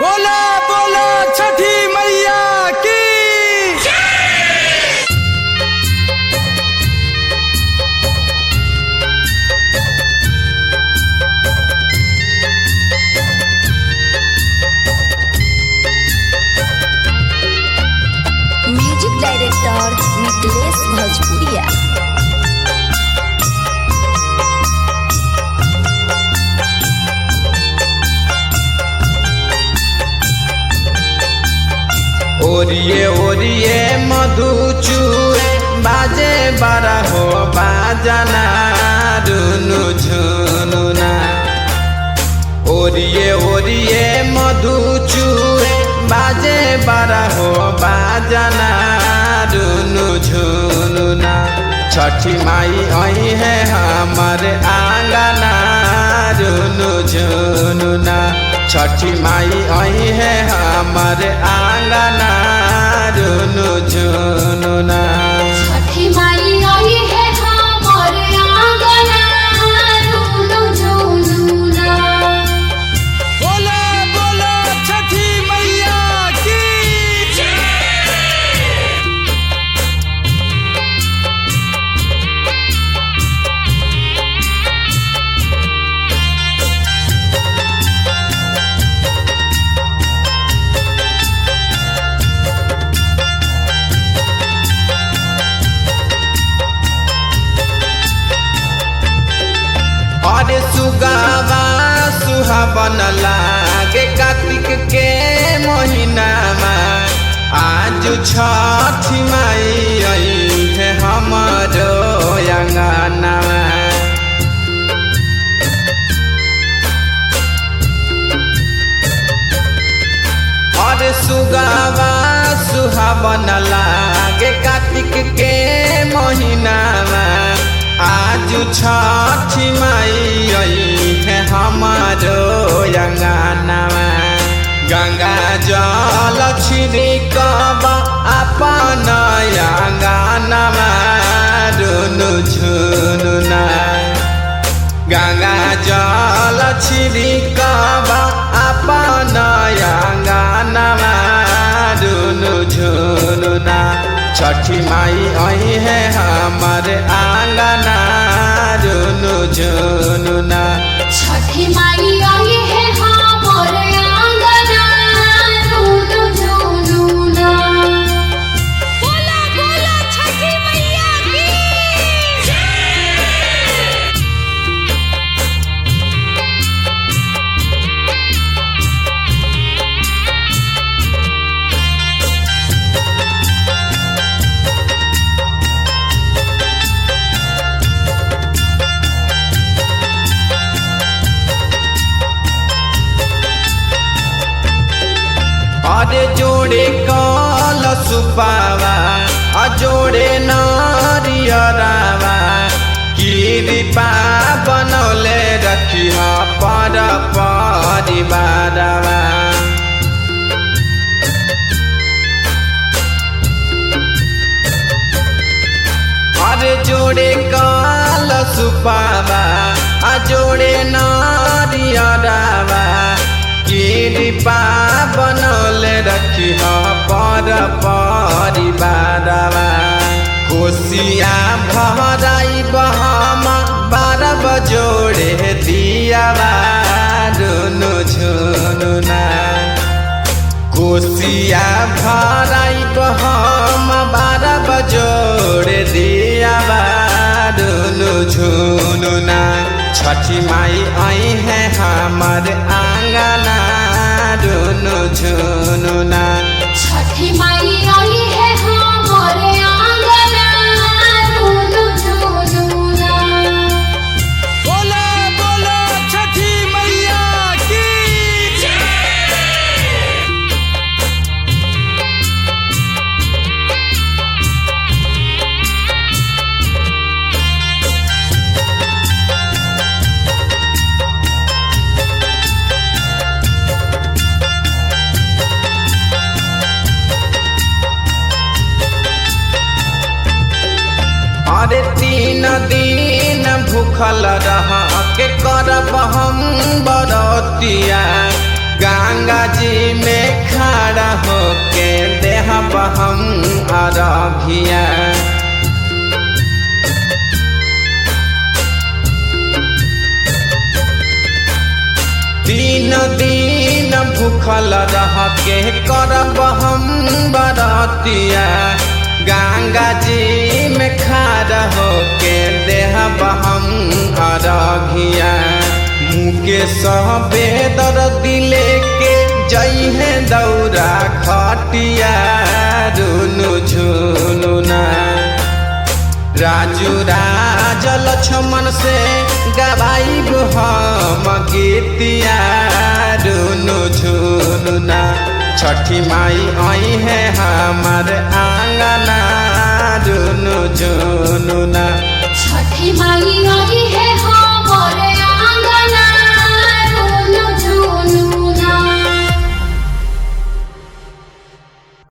बोला बोला छठी मैया की। म्यूजिक डायरेक्टर मिथिलेश भोजपुरिया। ओरिए ओरिए मधुचूर बाजे बारा हो बाजना रुनु झुनुना। ओरिए ओरिए मधुचूर बाजे बारा हो बाजना रुनु झुनुना। छठी माई आई है हमारे आंगना रुनु झुनुना। छठी माई आई है हमारे आंगना रुनु झुनुना। छठी माई आई है हमारे आंगना रुनु झुनुना। बोला बोला छठी मैया की। अरे सुगावा सुहावन लागे कार्तिक के महीनामा। आज छठी माई आई है हमारो आंगनामा। अरे सुगावा सुहावन लागे कार्तिक के महीनामा। आज छठी माई आई है हमारो आंगनामा। गंगा जल छिड़कब अपन आंगनामा रुनु झुनुना। गंगा जल छिड़कब अपन आंगनामा रुनु झुनुना। छठी माई आई है हमारे आंगना रुनु झुनुना। छठी माई आई है हमारे आंगना रुनु झुनुना। बोला बोला छठी मैया की। अरे जोड़े कल सुपावा जोड़े नारियरावा। कृपा बनौले रखी पर परिवारवा। अरे जोड़े कल सुपावा जोड़े नारियरावा। कृपा बनौले रखी पर परिवारवा। कोसिया भराई बहम 12 बजोड़े दियावा रुनु झुनुना। कोसिया भराई बहम 12 बजोड़े दियावा रुनु झुनुना। छठी माई आई है हमारे आंगना रुनु झुनुना। छठी माई आई है हमारे आंगना रुनु झुनुना। बोला बोला छठी मैया की। अरे 3 दिन भूखल रह के करब हम बरतिया। गंगा जी होके देहब हम अरघिया। तीन दिन भूखल रह के करब हम बरतिया। गंगा जी में खड़ा होके देहब हम अरघिया। मुकेश बेदर्दी लेके जइहे दौरा खटिया। रुनु झुनुना राजू राजा लक्ष्मण से गवाइब हम गीतिया। रुनु झुनुना छठी माई आई है हमार आंगना। रुनु झुनुना छठी माई आई है